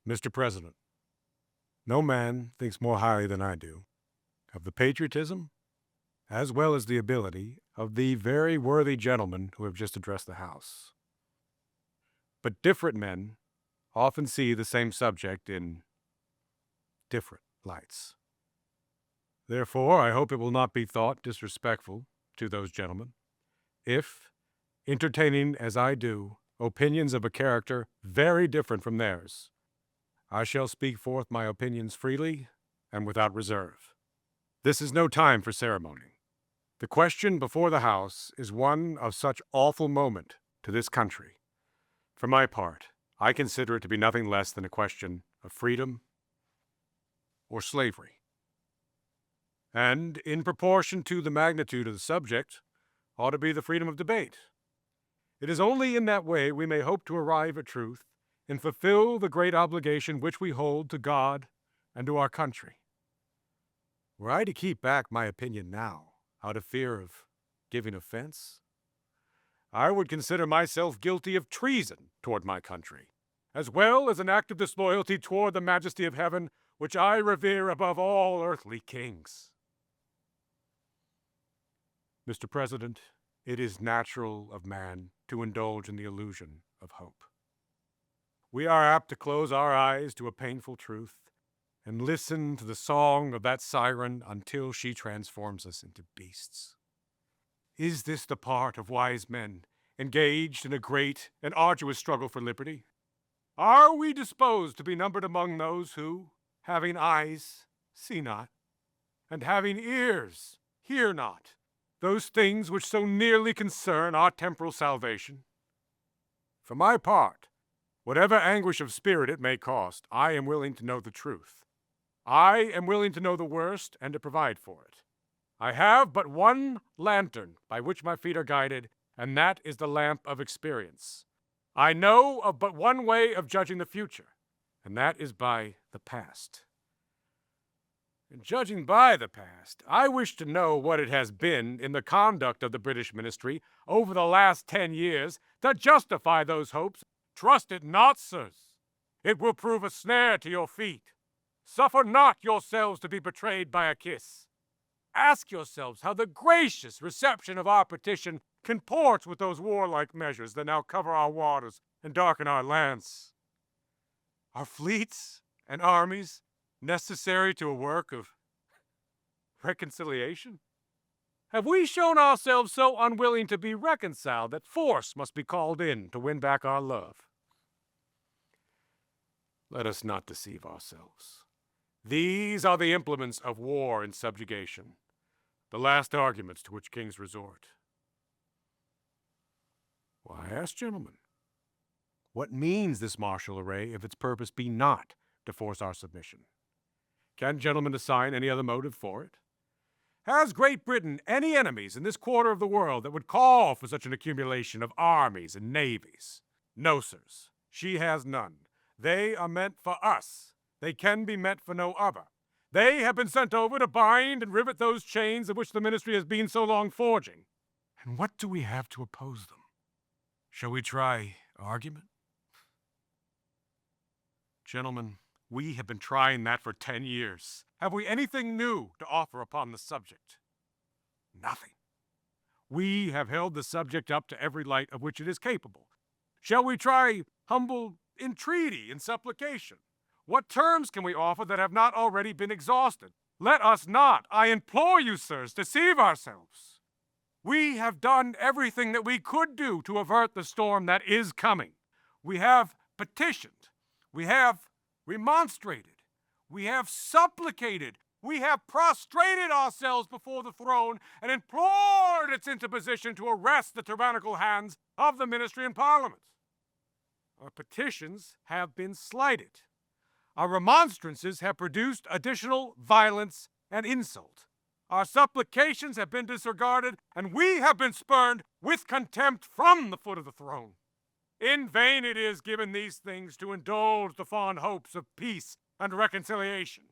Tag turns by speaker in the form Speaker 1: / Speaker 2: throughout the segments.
Speaker 1: Mr. President, no man thinks more highly than I do of the patriotism as well as the ability of the very worthy gentlemen who have just addressed the House. But different men often see the same subject in different lights. Therefore, I hope it will not be thought disrespectful to those gentlemen if, entertaining as I do opinions of a character very different from theirs, I shall speak forth my opinions freely and without reserve. This is no time for ceremony. The question before the House is one of such awful moment to this country. For my part, I consider it to be nothing less than a question of freedom or slavery. And, in proportion to the magnitude of the subject, ought to be the freedom of debate. It is only in that way we may hope to arrive at truth and fulfill the great obligation which we hold to God and to our country. Were I to keep back my opinion now, out of fear of giving offense, I would consider myself guilty of treason toward my country, as well as an act of disloyalty toward the majesty of heaven, which I revere above all earthly kings. Mr. President, it is natural of man to indulge in the illusion of hope. We are apt to close our eyes to a painful truth and listen to the song of that siren until she transforms us into beasts. Is this the part of wise men engaged in a great and arduous struggle for liberty? Are we disposed to be numbered among those who, having eyes, see not, and having ears, hear not, those things which so nearly concern our temporal salvation? For my part, whatever anguish of spirit it may cost, I am willing to know the truth. I am willing to know the worst and to provide for it. I have but one lantern by which my feet are guided, and that is the lamp of experience. I know of but one way of judging the future, and that is by the past. In judging by the past, I wish to know what it has been in the conduct of the British ministry over the last 10 years to justify those hopes. Trust it not, sirs. It will prove a snare to your feet. Suffer not yourselves to be betrayed by a kiss. Ask yourselves how the gracious reception of our petition comports with those warlike measures that now cover our waters and darken our lands. Are fleets and armies necessary to a work of reconciliation? Have we shown ourselves so unwilling to be reconciled that force must be called in to win back our love? Let us not deceive ourselves. These are the implements of war and subjugation, the last arguments to which kings resort. Why, I ask, gentlemen, what means this martial array if its purpose be not to force our submission? Can gentlemen assign any other motive for it? Has Great Britain any enemies in this quarter of the world that would call for such an accumulation of armies and navies? No, sirs, she has none. They are meant for us. They can be meant for no other. They have been sent over to bind and rivet those chains of which the ministry has been so long forging. And what do we have to oppose them? Shall we try argument? Gentlemen, we have been trying that for 10 years. Have we anything new to offer upon the subject? Nothing. We have held the subject up to every light of which it is capable. Shall we try humble entreaty and supplication? What terms can we offer that have not already been exhausted? Let us not, I implore you, sirs, deceive ourselves. We have done everything that we could do to avert the storm that is coming. We have petitioned. We have remonstrated. We have supplicated. We have prostrated ourselves before the throne and implored its interposition to arrest the tyrannical hands of the ministry and parliament. Our petitions have been slighted. Our remonstrances have produced additional violence and insult. Our supplications have been disregarded, and we have been spurned with contempt from the foot of the throne. In vain it is, given these things, to indulge the fond hopes of peace and reconciliation.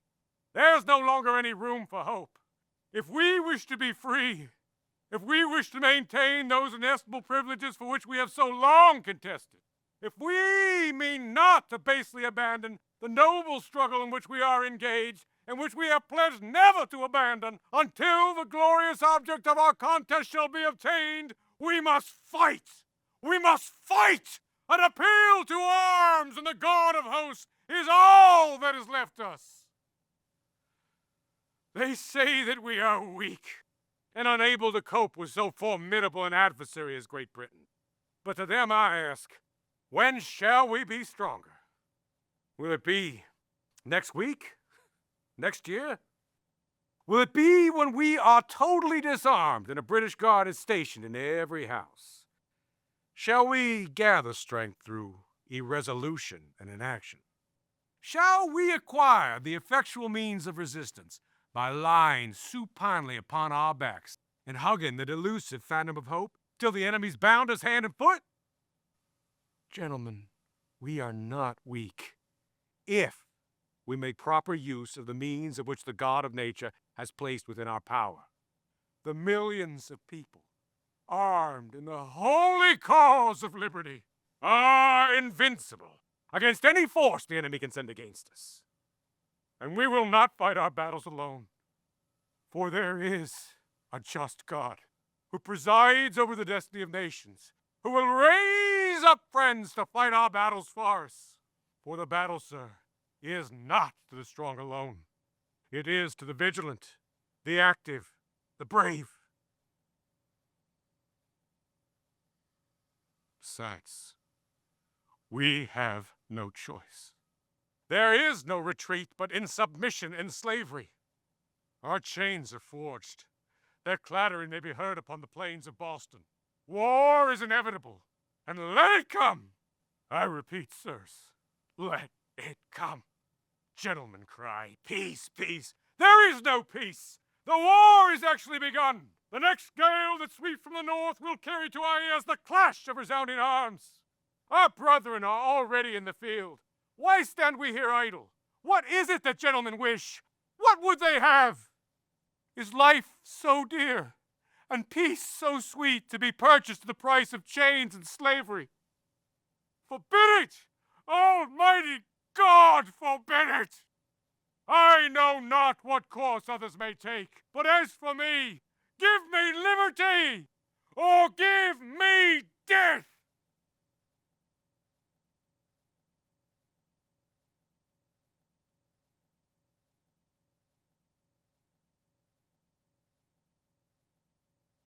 Speaker 1: There's no longer any room for hope. If we wish to be free, if we wish to maintain those inestimable privileges for which we have so long contested, if we mean not to basely abandon the noble struggle in which we are engaged, in which we have pledged never to abandon until the glorious object of our contest shall be obtained, we must fight! We must fight! An appeal to arms and the God of hosts is all that is left us. They say that we are weak and unable to cope with so formidable an adversary as Great Britain. But to them I ask, when shall we be stronger? Will it be next week? Next year? Will it be when we are totally disarmed and a British guard is stationed in every house? Shall we gather strength through irresolution and inaction? Shall we acquire the effectual means of resistance by lying supinely upon our backs and hugging the delusive phantom of hope till the enemy's bound us hand and foot? Gentlemen, we are not weak if we make proper use of the means of which the God of nature has placed within our power. The millions of people, armed in the holy cause of liberty, are invincible against any force the enemy can send against us. And we will not fight our battles alone, for there is a just God who presides over the destiny of nations, who will raise up friends to fight our battles for us. For the battle, sir, is not to the strong alone. It is to the vigilant, the active, the brave. Besides, we have no choice. There is no retreat but in submission and slavery. Our chains are forged. Their clattering may be heard upon the plains of Boston. War is inevitable, and let it come! I repeat, sirs, let it come. Gentlemen cry, peace, peace. There is no peace. The war is actually begun. The next gale that sweeps from the north will carry to our ears the clash of resounding arms. Our brethren are already in the field. Why stand we here idle? What is it that gentlemen wish? What would they have? Is life so dear, and peace so sweet to be purchased at the price of chains and slavery? Forbid it! Almighty God, forbid it! I know not what course others may take, but as for me, give me liberty, or give me death!